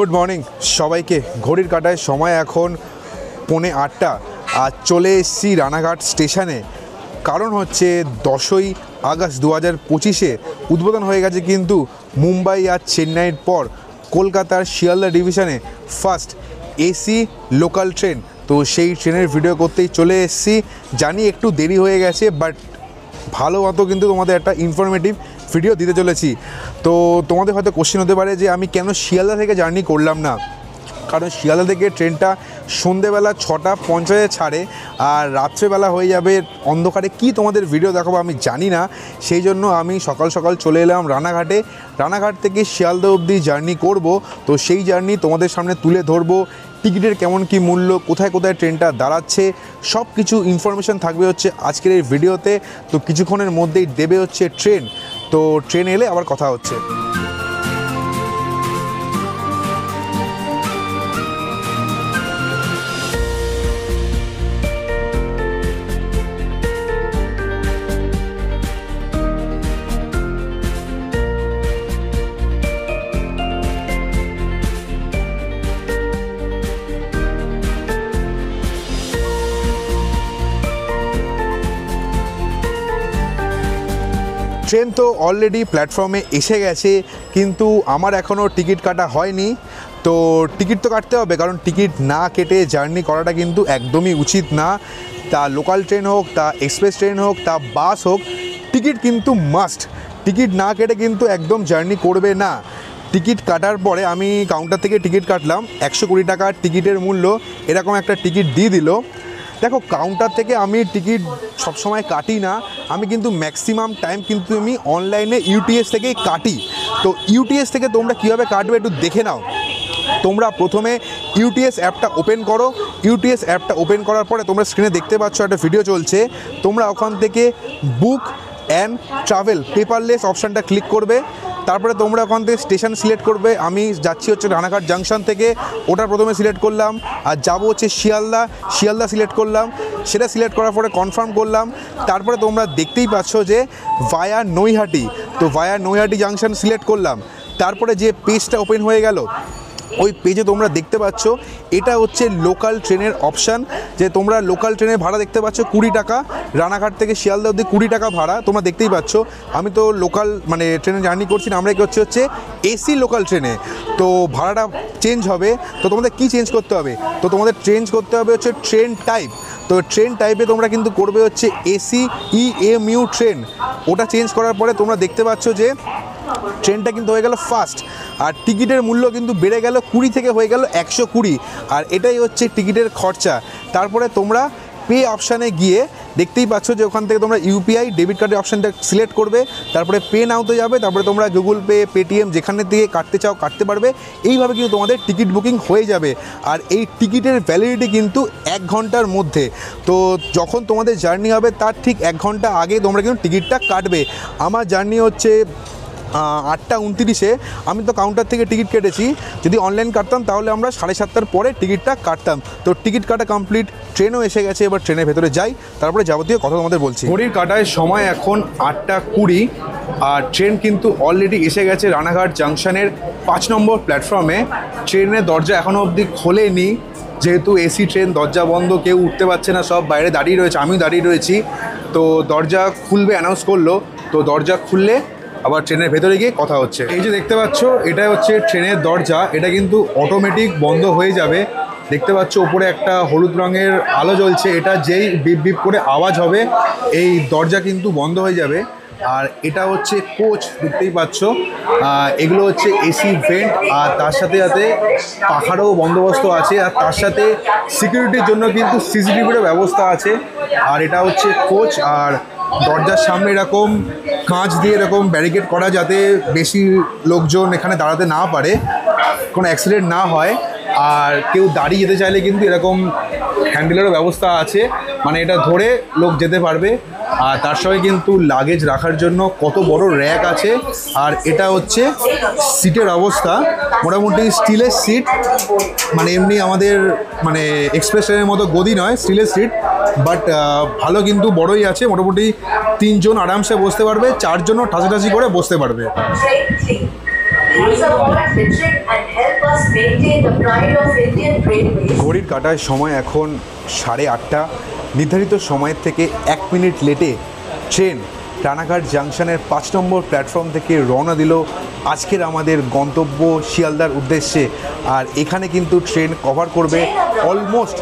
Good morning সবাইকে। ঘড়ির কাঁটায় সময় এখন 8:45 আর চলে এসেছি রানাঘাট স্টেশনে। কারণ হচ্ছে 10ই আগস্ট 2025-এ উদ্বোধন হয়ে গেছে কিন্তু মুম্বাই আর চেন্নাইয়ের পর কলকাতার শিয়ালদা ডিভিশনে ফার্স্ট এসি লোকাল ট্রেন। তো সেই ট্রেনের ভিডিও করতেই চলে এসেছি। জানি একটু দেরি হয়ে গেছে, বাট ভালো মতো কিন্তু তোমাদের একটা ইনফরমেটিভ ভিডিও দিতে চলেছি। তো তোমাদের হয়তো কোশ্চেন হতে পারে যে আমি কেন শিয়ালদা থেকে জার্নি করলাম না। কারণ শিয়ালদা থেকে ট্রেনটা সন্ধেবেলা 6:50 ছাড়ে, আর রাত্রেবেলা হয়ে যাবে অন্ধকারে। কি তোমাদের ভিডিও দেখাবো আমি জানি না, সেই জন্য আমি সকাল সকাল চলে এলাম রানাঘাটে। রানাঘাট থেকে শিয়ালদা অবধি জার্নি করব। তো সেই জার্নি তোমাদের সামনে তুলে ধরবো। টিকিটের কেমন কি মূল্য, কোথায় কোথায় ট্রেনটা দাঁড়াচ্ছে, সব কিছু ইনফরমেশান থাকবে হচ্ছে আজকের এই ভিডিওতে। তো কিছুক্ষণের মধ্যেই দেবে হচ্ছে ট্রেন। তো ট্রেন এলে আবার কথা হচ্ছে। ট্রেন তো অলরেডি প্ল্যাটফর্মে এসে গেছে, কিন্তু আমার এখনও টিকিট কাটা হয়নি। তো টিকিট তো কাটতে হবে, কারণ টিকিট না কেটে জার্নি করাটা কিন্তু একদমই উচিত না। তা লোকাল ট্রেন হোক, তা এক্সপ্রেস ট্রেন হোক, তা বাস হোক, টিকিট কিন্তু মাস্ট। টিকিট না কেটে কিন্তু একদম জার্নি করবে না। টিকিট কাটার পরে আমি কাউন্টার থেকে টিকিট কাটলাম, 120 টাকার টিকিটের মূল্য। এরকম একটা টিকিট দিয়ে দিল। দেখো, কাউন্টার থেকে আমি টিকিট সবসময় কাটি না, আমি কিন্তু ম্যাক্সিমাম টাইম কিন্তু আমি অনলাইনে ইউটিএস থেকেই কাটি। তো ইউটিএস থেকে তোমরা কীভাবে কাটবে একটু দেখে নাও। তোমরা প্রথমে ইউটিএস অ্যাপটা ওপেন করো। ইউটিএস অ্যাপটা ওপেন করার পরে তোমরা স্ক্রিনে দেখতে পাচ্ছ একটা ভিডিও চলছে। তোমরা ওখান থেকে বুক অ্যান্ড ট্রাভেল পেপারলেস অপশানটা ক্লিক করবে। তারপরে তোমরা ওখান থেকে স্টেশন সিলেক্ট করবে। আমি যাচ্ছি হচ্ছে রানাঘাট জাংশন থেকে, ওটা প্রথমে সিলেক্ট করলাম। আর যাবো হচ্ছে শিয়ালদা সিলেক্ট করলাম। সেটা সিলেক্ট করার পরে কনফার্ম করলাম। তারপরে তোমরা দেখতেই পাচ্ছ যে ভায়া নৈহাটি। তো ভায়া নৈহাটি জাংশন সিলেক্ট করলাম। তারপরে যে পেজটা ওপেন হয়ে গেল, ওই পেজে তোমরা দেখতে পাচ্ছ এটা হচ্ছে লোকাল ট্রেনের অপশান। যে তোমরা লোকাল ট্রেনের ভাড়া দেখতে পাচ্ছ 20 টাকা। রানাঘাট থেকে শিয়ালদা অবধি 20 টাকা ভাড়া, তোমরা দেখতেই পাচ্ছ। আমি তো লোকাল ট্রেনে জার্নি করছি না, আমরা কি হচ্ছে এসি লোকাল ট্রেনে। তো ভাড়াটা চেঞ্জ হবে। তো তোমাদের কি চেঞ্জ করতে হবে? তো তোমাদের চেঞ্জ করতে হবে হচ্ছে ট্রেন টাইপ। তো ট্রেন টাইপে তোমরা কিন্তু করবে হচ্ছে এসি EMU ট্রেন। ওটা চেঞ্জ করার পরে তোমরা দেখতে পাচ্ছ যে ট্রেনটা কিন্তু হয়ে গেল ফার্স্ট। আর টিকিটের মূল্য কিন্তু বেড়ে গেল 20 থেকে হয়ে গেল 120। আর এটাই হচ্ছে টিকিটের খরচা। তারপরে তোমরা পে অপশানে গিয়ে দেখতেই পাচ্ছ যে ওখান থেকে তোমরা ইউপিআই ডেবিট কার্ডের অপশানটা সিলেক্ট করবে। তারপরে পে নাওতে যাবে। তারপরে তোমরা গুগল পে, পেটিএম যেখানে থেকে কাটতে চাও কাটতে পারবে। এইভাবে কিন্তু তোমাদের টিকিট বুকিং হয়ে যাবে। আর এই টিকিটের ভ্যালিডিটি কিন্তু 1 ঘন্টার মধ্যে। তো যখন তোমাদের জার্নি হবে তার ঠিক 1 ঘন্টা আগে তোমরা কিন্তু টিকিটটা কাটবে। আমার জার্নি হচ্ছে 8:29-এ। আমি তো কাউন্টার থেকে টিকিট কেটেছি। যদি অনলাইন কাটতাম তাহলে আমরা 7:30টার পরে টিকিটটা কাটতাম। তো টিকিট কাটা কমপ্লিট, ট্রেনও এসে গেছে। এবার ট্রেনের ভেতরে যাই, তারপরে যাবতীয় কথা তোমাদের বলছি। ঘড়ির কাটায় সময় এখন 8:20 আর ট্রেন কিন্তু অলরেডি এসে গেছে রানাঘাট জাংশনের 5 নম্বর প্ল্যাটফর্মে। ট্রেনের দরজা এখনও অবধি খোলেনি, যেহেতু এসি ট্রেন, দরজা বন্ধ, কেউ উঠতে পারছে না, সব বাইরে দাঁড়িয়ে রয়েছে, আমিও দাঁড়িয়ে রয়েছি। তো দরজা খুলবে অ্যানাউন্স করলো। তো দরজা খুললে আবার ট্রেনের ভেতরে গিয়ে কথা হচ্ছে। এই যে দেখতে পাচ্ছ এটা হচ্ছে ট্রেনের দরজা। এটা কিন্তু অটোমেটিক বন্ধ হয়ে যাবে। দেখতে পাচ্ছ উপরে একটা হলুদ রঙের আলো জ্বলছে। এটা যেই বিপ বিপ করে আওয়াজ হবে এই দরজা কিন্তু বন্ধ হয়ে যাবে। আর এটা হচ্ছে কোচ, দেখতেই পাচ্ছ। এগুলো হচ্ছে এসি ভেন্ট, আর তার সাথে সাথে পাখারও বন্দোবস্ত আছে। আর তার সাথে সিকিউরিটির জন্য কিন্তু CCTVর ব্যবস্থা আছে। আর এটা হচ্ছে কোচ। আর দরজার সামনে এরকম কাঁচ দিয়ে এরকম ব্যারিকেড করা, যাতে বেশি লোকজন এখানে দাঁড়াতে না পারে, কোনো অ্যাক্সিডেন্ট না হয়। আর কেউ দাঁড়িয়ে যেতে চাইলে কিন্তু এরকম হ্যান্ডেলেরও ব্যবস্থা আছে, মানে এটা ধরে লোক যেতে পারবে। আর তার সঙ্গে কিন্তু লাগেজ রাখার জন্য কত বড় র্যাক আছে। আর এটা হচ্ছে সিটের অবস্থা, মোটামুটি স্টিলের সিট, মানে এমনি আমাদের মানে এক্সপ্রেস ট্রেনের মতো গদি নয়, স্টিলের সিট। বাট ভালো কিন্তু বড়ই আছে, মোটামুটি 3 জন আরামসে বসতে পারবে, 4 জনও ঠাসাঠাসি করে বসতে পারবে। must maintain the pride of Indian Railways. ঘড়ির কাঁটায় সময় এখন 8:30। নির্ধারিত সময়ের থেকে 1 মিনিট লেটে ট্রেন রানাঘাট জাংশনের 5 নম্বর প্ল্যাটফর্ম থেকে রওনা দিল আজকের আমাদের গন্তব্য শিয়ালদার উদ্দেশ্যে। আর এখানে কিন্তু ট্রেন কভার করবে অলমোস্ট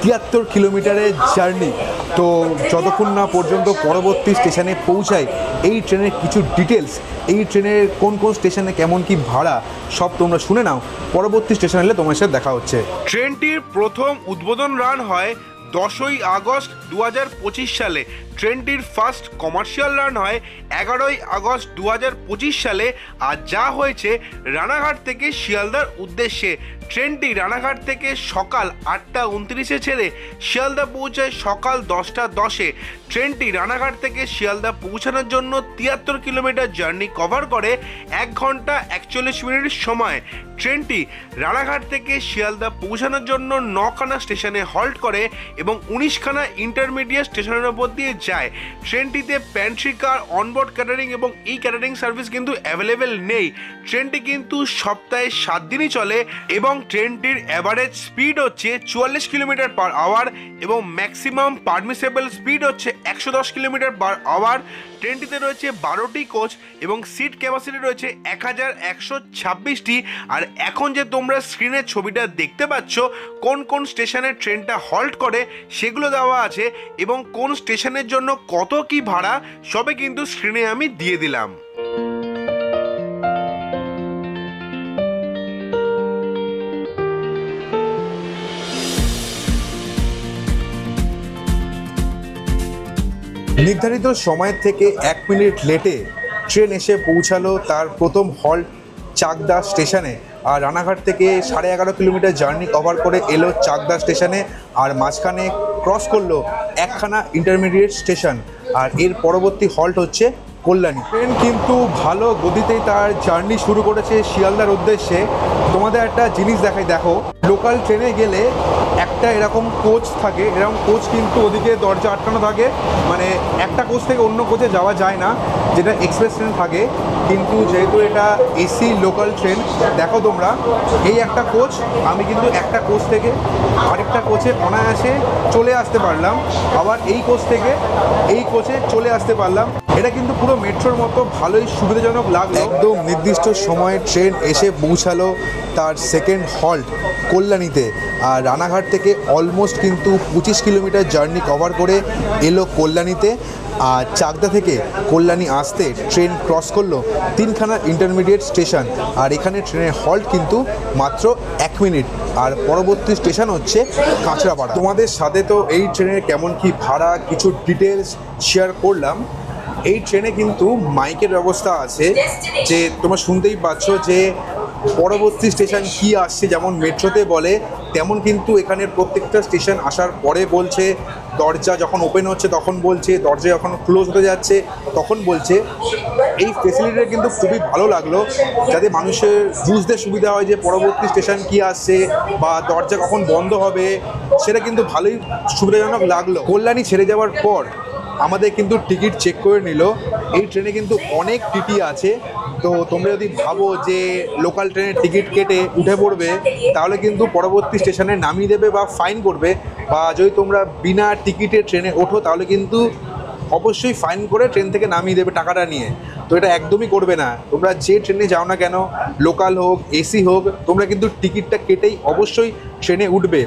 73 কিলোমিটারের জার্নি। তো যতক্ষণ না পর্যন্ত পরবর্তী স্টেশনে পৌঁছায়, এই ট্রেনের কিছু ডিটেলস, এই ট্রেনের কোন কোন স্টেশনে কেমন কি ভাড়া, সব তোমরা শুনে নাও। পরবর্তী স্টেশন এলে তোমার সাথে দেখা হচ্ছে। ট্রেনটির প্রথম উদ্বোধন রান হয় 10ই আগস্ট 2025 সালে। ট্রেনটির ফার্স্ট কমার্শিয়াল রান হয় 11ই আগস্ট 2025 সালে। আর যা হয়েছে রানাঘাট থেকে শিয়ালদার উদ্দেশ্যে। ট্রেনটি রানাঘাট থেকে সকাল 8:29 ছেড়ে শিয়ালদা পৌঁছায় সকাল 10:10। ট্রেনটি রানাঘাট থেকে শিয়ালদা পৌঁছানোর জন্য 73 কিলোমিটার জার্নি কভার করে 1 ঘন্টা 41 মিনিট সময়। ট্রেনটি রানাঘাট থেকে শিয়ালদা পৌঁছানোর জন্য 9খানা স্টেশনে হল্ট করে এবং 19খানা ইন্টারমিডিয়েট স্টেশনের ওপর দিয়ে যায়। ট্রেনটিতে প্যান্ট্রি কার, অনবোর্ড ক্যাটারিং এবং ক্যাটারিং সার্ভিস কিন্তু অ্যাভেলেবেল নেই। ট্রেনটি কিন্তু সপ্তাহে 7 দিনই চলে এবং ট্রেনটির অ্যাভারেজ স্পিড হচ্ছে 44 কিলোমিটার পার আওয়ার এবং ম্যাক্সিমাম পারমিসেবল স্পিড হচ্ছে 110 কিলোমিটার পার আওয়ার। ট্রেনটিতে রয়েছে 12টি কোচ এবং সিট ক্যাপাসিটি রয়েছে 1126টি। আর এখন যে তোমরা স্ক্রিনের ছবিটা দেখতে পাচ্ছ, কোন কোন স্টেশনে ট্রেনটা হল্ট করে সেগুলো দেওয়া আছে এবং কোন স্টেশনের জন্য কত কি ভাড়া সবে কিন্তু স্ক্রিনে আমি দিয়ে দিলাম। নির্ধারিত সময়ের থেকে 1 মিনিট লেটে ট্রেন এসে পৌঁছালো তার প্রথম হল্ট চাকদা স্টেশনে। আর রানাঘাট থেকে 11.5 কিলোমিটার জার্নি কভার করে এলো চাকদা স্টেশনে। আর মাঝখানে ক্রস করলো 1খানা ইন্টারমিডিয়েট স্টেশন। আর এর পরবর্তী হল্ট হচ্ছে কল্যাণী। ট্রেন কিন্তু ভালো গতিতেই তার জার্নি শুরু করেছে শিয়ালদার উদ্দেশ্যে। তোমাদের একটা জিনিস দেখাই, দেখো লোকাল ট্রেনে গেলে একটা এরকম কোচ থাকে, এরকম কোচ কিন্তু ওদিকে দরজা আটকানো থাকে, মানে একটা কোচ থেকে অন্য কোচে যাওয়া যায় না, যেটা এক্সপ্রেস ট্রেন থাকে। কিন্তু যেহেতু এটা এসি লোকাল ট্রেন, দেখো তোমরা এই একটা কোচ, আমি কিন্তু একটা কোচ থেকে আরেকটা কোচে অনায়াসে চলে আসতে পারলাম, আবার এই কোচ থেকে এই কোচে চলে আসতে পারলাম। এটা কিন্তু পুরো মেট্রোর মতো ভালোই সুবিধাজনক লাগলো। একদম নির্দিষ্ট সময়ে ট্রেন এসে পৌঁছালো তার সেকেন্ড হল্ট কল্যাণীতে। আর রানাঘাট থেকে অলমোস্ট কিন্তু 25 কিলোমিটার জার্নি কভার করে এলো কল্যাণীতে। আর চাকদা থেকে কল্যাণী আসতে ট্রেন ক্রস করলো 3খানা ইন্টারমিডিয়েট স্টেশন। আর এখানে ট্রেনের হল্ট কিন্তু মাত্র 1 মিনিট। আর পরবর্তী স্টেশন হচ্ছে কাঁচরাপাড়া। তোমাদের সাথে তো এই ট্রেনের কেমন কি ভাড়া, কিছু ডিটেলস শেয়ার করলাম। এই ট্রেনে কিন্তু মাইকের ব্যবস্থা আছে, যে তোমরা শুনতেই পাচ্ছ যে পরবর্তী স্টেশন কি আসছে। যেমন মেট্রোতে বলে তেমন কিন্তু এখানের প্রত্যেকটা স্টেশন আসার পরে বলছে, দরজা যখন ওপেন হচ্ছে তখন বলছে, দরজা যখন ক্লোজ হতে যাচ্ছে তখন বলছে। এই ফেসিলিটিটা কিন্তু খুবই ভালো লাগলো, যাতে মানুষের বুঝতে সুবিধা হয় যে পরবর্তী স্টেশন কি আসছে বা দরজা কখন বন্ধ হবে, সেটা কিন্তু ভালোই সুবিধাজনক লাগলো। কল্যাণী ছেড়ে যাওয়ার পর আমাদের কিন্তু টিকিট চেক করে নিল। এই ট্রেনে কিন্তু অনেক টিটি আছে, তো তোমরা যদি ভাবো যে লোকাল ট্রেনের টিকিট কেটে উঠে পড়বে, তাহলে কিন্তু পরবর্তী স্টেশনে নামিয়ে দেবে বা ফাইন করবে। বা যদি তোমরা বিনা টিকিটে ট্রেনে ওঠো, তাহলে কিন্তু অবশ্যই ফাইন করে ট্রেন থেকে নামিয়ে দেবে টাকাটা নিয়ে। তো এটা একদমই করবে না। তোমরা যে ট্রেনে যাও না কেন, লোকাল হোক এসি হোক, তোমরা কিন্তু টিকিটটা কেটেই অবশ্যই ট্রেনে উঠবে,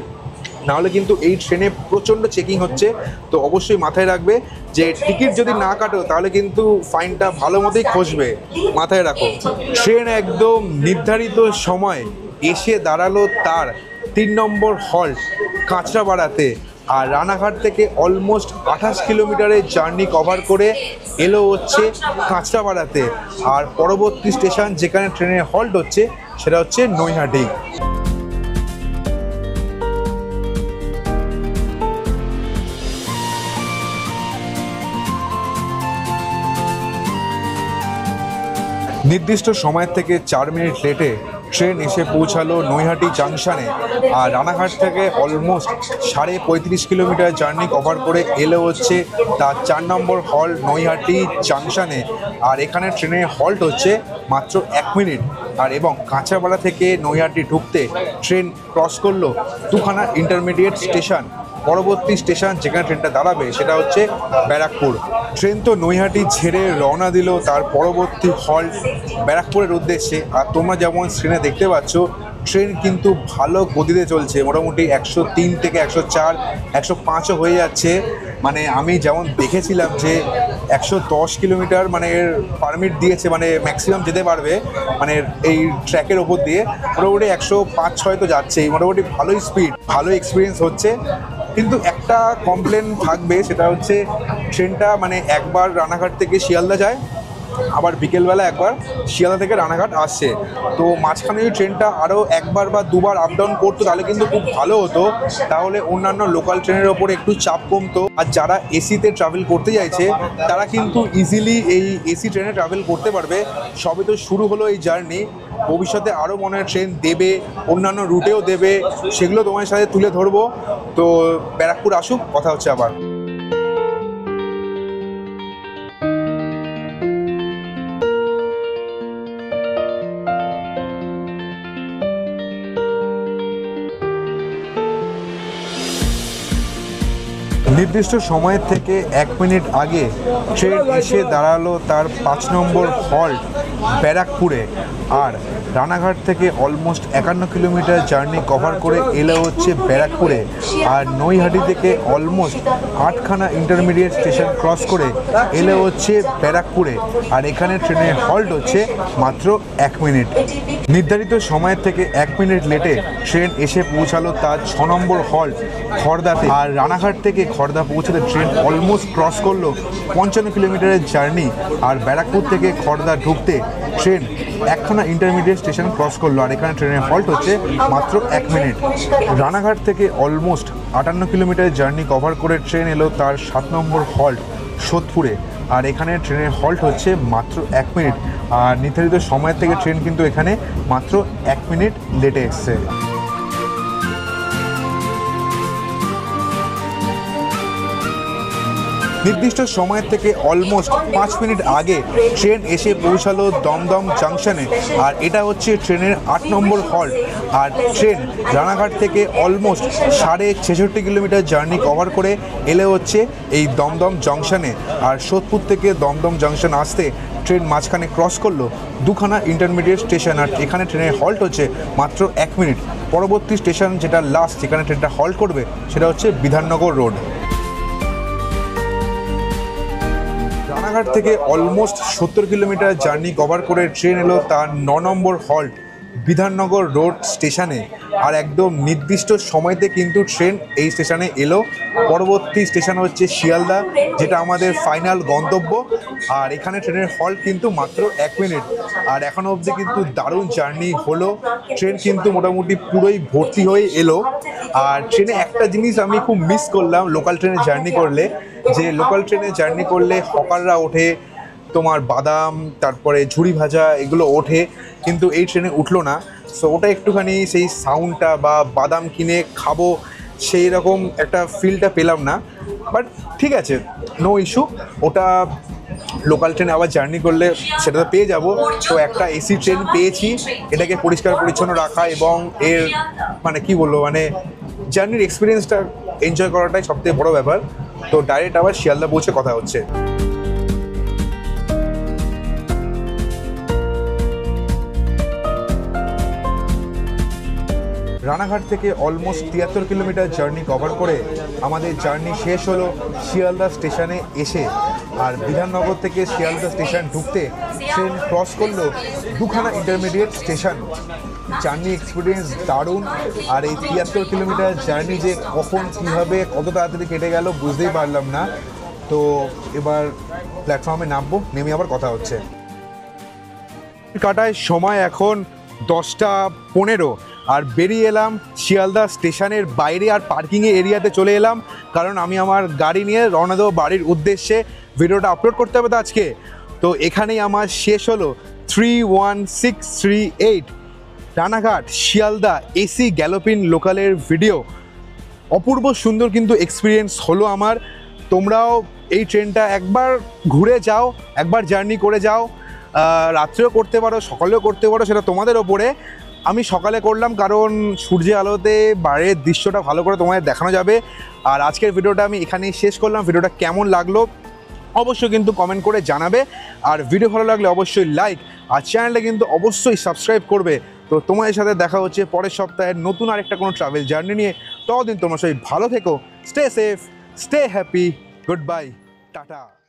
নাহলে কিন্তু এই ট্রেনে প্রচণ্ড চেকিং হচ্ছে। তো অবশ্যই মাথায় রাখবে যে টিকিট যদি না কাটো তাহলে কিন্তু ফাইনটা ভালো মতোই খসবে, মাথায় রাখো। ট্রেন একদম নির্ধারিত সময় এসে দাঁড়ালো তার 3 নম্বর হল্ট কাঁচরাপাড়াতে। আর রানাঘাট থেকে অলমোস্ট 28 কিলোমিটারের জার্নি কভার করে এলো হচ্ছে কাঁচরাপাড়াতে। আর পরবর্তী স্টেশন যেখানে ট্রেনের হল্ট হচ্ছে সেটা হচ্ছে নৈহাটি। নির্দিষ্ট সময় থেকে 4 মিনিট লেটে ট্রেন এসে পৌঁছালো নৈহাটি জাংশনে। আর রানাঘাট থেকে অলমোস্ট 35.5 কিলোমিটার জার্নি কভার করে এলো হচ্ছে তার 4 নম্বর হল্ট নৈহাটি জাংশনে। আর এখানে ট্রেনের হল্ট হচ্ছে মাত্র 1 মিনিট। আর এবং কাঁচাপাড়া থেকে নৈহাটি ঢুকতে ট্রেন ক্রস করলো দুখানা ইন্টারমিডিয়েট স্টেশন। পরবর্তী স্টেশন যেখানে ট্রেনটা দাঁড়াবে সেটা হচ্ছে ব্যারাকপুর। ট্রেন তো নৈহাটি ছেড়ে রওনা দিল তার পরবর্তী হল্ট ব্যারাকপুরের উদ্দেশ্যে। আর তোমরা যেমন স্ক্রিনে দেখতে পাচ্ছ ট্রেন কিন্তু ভালো গতিতে চলছে, মোটামুটি 103 থেকে 104, 105ও হয়ে যাচ্ছে। মানে আমি যেমন দেখেছিলাম যে 110 কিলোমিটার মানে এর পারমিট দিয়েছে, মানে ম্যাক্সিমাম যেতে পারবে মানে এই ট্র্যাকের ওপর দিয়ে, মোটামুটি 105-6 তো যাচ্ছেই, মোটামুটি ভালোই স্পিড, ভালো এক্সপিরিয়েন্স হচ্ছে। কিন্তু একটা কমপ্লেন থাকবে, সেটা হচ্ছে ট্রেনটা মানে একবার রানাঘাট থেকে শিয়ালদা যায়, আবার বিকেলবেলা একবার শিয়ালদা থেকে রানাঘাট আসছে। তো মাঝখানে যদি ট্রেনটা আরও একবার বা দুবার আপ ডাউন করতো তাহলে কিন্তু খুব ভালো হতো, তাহলে অন্যান্য লোকাল ট্রেনের ওপর একটু চাপ কমতো। আর যারা এসিতে ট্রাভেল করতে চাইছে তারা কিন্তু ইজিলি এই এসি ট্রেনে ট্রাভেল করতে পারবে। সবে তো শুরু হলো এই জার্নি, ভবিষ্যতে আরও মনে হয় ট্রেন দেবে, অন্যান্য রুটেও দেবে, সেগুলো তোমার সাথে তুলে ধরবো। তো ব্যারাকপুর আসুক, কথা হচ্ছে আবার। নির্দিষ্ট সময়ের থেকে 1 মিনিট আগে ট্রেন এসে দাঁড়ালো তার 5 নম্বর হল্ট ব্যারাকপুরে। আর রানাঘাট থেকে অলমোস্ট 51 কিলোমিটার জার্নি কভার করে এলো হচ্ছে ব্যারাকপুরে। আর নৈহাটি থেকে অলমোস্ট 8খানা ইন্টারমিডিয়েট স্টেশন ক্রস করে এলো হচ্ছে ব্যারাকপুরে। আর এখানে ট্রেনের হল্ট হচ্ছে মাত্র 1 মিনিট। নির্ধারিত সময়ের থেকে 1 মিনিট লেটে ট্রেন এসে পৌঁছালো তার 6 নম্বর হল্ট খড়দাতে। আর রানাঘাট থেকে খড়দা পৌঁছাতে ট্রেন অলমোস্ট ক্রস করলো 55 কিলোমিটারের জার্নি। আর ব্যারাকপুর থেকে খড়দা ঢুকতে ট্রেন 1খানা ইন্টারমিডিয়েট স্টেশন ক্রস করলো। আর এখানে ট্রেনের হল্ট হচ্ছে মাত্র 1 মিনিট। রানাঘাট থেকে অলমোস্ট 58 কিলোমিটার জার্নি কভার করে ট্রেন এলো তার 7 নম্বর হল্ট সোদপুরে। আর এখানে ট্রেনের হল্ট হচ্ছে মাত্র 1 মিনিট। আর নির্ধারিত সময়ের থেকে ট্রেন কিন্তু এখানে মাত্র 1 মিনিট লেটে এসছে। নির্দিষ্ট সময়ের থেকে অলমোস্ট 5 মিনিট আগে ট্রেন এসে পৌঁছালো দমদম জাংশনে। আর এটা হচ্ছে ট্রেনের 8 নম্বর হল্ট। আর ট্রেন রানাঘাট থেকে অলমোস্ট 66.5 কিলোমিটার জার্নি কভার করে এলে হচ্ছে এই দমদম জাংশনে। আর সোদপুর থেকে দমদম জাংশন আসতে ট্রেন মাঝখানে ক্রস করলো দুখানা ইন্টারমিডিয়েট স্টেশন। আর এখানে ট্রেনের হল্ট হচ্ছে মাত্র 1 মিনিট। পরবর্তী স্টেশন যেটা লাস্ট যেখানে ট্রেনটা হল্ট করবে সেটা হচ্ছে বিধাননগর রোড। রানাঘাট থেকে অলমোস্ট 70 কিলোমিটার জার্নি কভার করে ট্রেন এলো তার 9 নম্বর হল্ট বিধাননগর রোড স্টেশনে। আর একদম নির্দিষ্ট সময়তে কিন্তু ট্রেন এই স্টেশনে এলো। পরবর্তী স্টেশন হচ্ছে শিয়ালদা, যেটা আমাদের ফাইনাল গন্তব্য। আর এখানে ট্রেনের হল্ট কিন্তু মাত্র 1 মিনিট। আর এখনো অবধি কিন্তু দারুণ জার্নি হলো, ট্রেন কিন্তু মোটামুটি পুরোই ভর্তি হয়ে এলো। আর ট্রেনে একটা জিনিস আমি খুব মিস করলাম লোকাল ট্রেনে জার্নি করলে, যে লোকাল ট্রেনে জার্নি করলে হকাররা ওঠে, তোমার বাদাম তারপরে ঝুড়ি ভাজা এগুলো ওঠে, কিন্তু এই ট্রেনে উঠলো না। সো ওটা একটুখানি সেই সাউন্ডটা বা বাদাম কিনে খাবো সেই রকম একটা ফিলটা পেলাম না। বাট ঠিক আছে, নো ইস্যু, ওটা লোকাল ট্রেনে আবার জার্নি করলে সেটা তো পেয়ে যাব। তো একটা এসি ট্রেন পেয়েছি, এটাকে পরিষ্কার পরিচ্ছন্ন রাখা এবং এর মানে কি বলবো, মানে জার্নির এক্সপিরিয়েন্সটা এনজয় করাটাই সবথেকে বড় ব্যাপার। তো ডাইরেক্ট আবার শিয়ালদা পৌঁছে কথা হচ্ছে। রানাঘাট থেকে অলমোস্ট 73 কিলোমিটার জার্নি কভার করে আমাদের জার্নি শেষ হলো শিয়ালদা স্টেশনে এসে। আর বিধাননগর থেকে শিয়ালদা স্টেশন ঢুকতে ট্রেন ক্রস করলো দুখানা ইন্টারমিডিয়েট স্টেশন। জার্নি এক্সপিরিয়েন্স দারুণ। আর এই 73 কিলোমিটার জার্নি যে কখন কীভাবে কত তাড়াতাড়ি কেটে গেল বুঝতেই পারলাম না। তো এবার প্ল্যাটফর্মে নামবো, নেমে আবার কথা হচ্ছে। কাটায় সময় এখন 10:15 আর বেরিয়ে এলাম শিয়ালদা স্টেশনের বাইরে। আর পার্কিংয়ে এরিয়াতে চলে এলাম, কারণ আমি আমার গাড়ি নিয়ে রওনা দেবো বাড়ির উদ্দেশ্যে। ভিডিওটা আপলোড করতে হবে তো আজকে। তো এখানেই আমার শেষ হলো 31638 রানাঘাট শিয়ালদা এসি গ্যালোপিন লোকালের ভিডিও। অপূর্ব সুন্দর কিন্তু এক্সপিরিয়েন্স হলো আমার। তোমরাও এই ট্রেনটা একবার ঘুরে যাও, একবার জার্নি করে যাও। রাত্রেও করতে পারো, সকালেও করতে পারো, সেটা তোমাদের ওপরে। আমি সকালে করলাম কারণ সূর্যের আলোতে বাইরের দৃশ্যটা ভালো করে তোমাদের দেখানো যাবে। আর আজকের ভিডিওটা আমি এখানেই শেষ করলাম। ভিডিওটা কেমন লাগলো অবশ্যই কিন্তু কমেন্ট করে জানাবে। আর ভিডিও ভালো লাগলে অবশ্যই লাইক, আর চ্যানেলটা কিন্তু অবশ্যই সাবস্ক্রাইব করবে। তো তোমাদের সাথে দেখা হচ্ছে পরের সপ্তাহের নতুন আরেকটা কোনো ট্রাভেল জার্নি নিয়ে। ততদিন তোমরা সবাই ভালো থেকো, stay safe, stay happy, good bye, tata.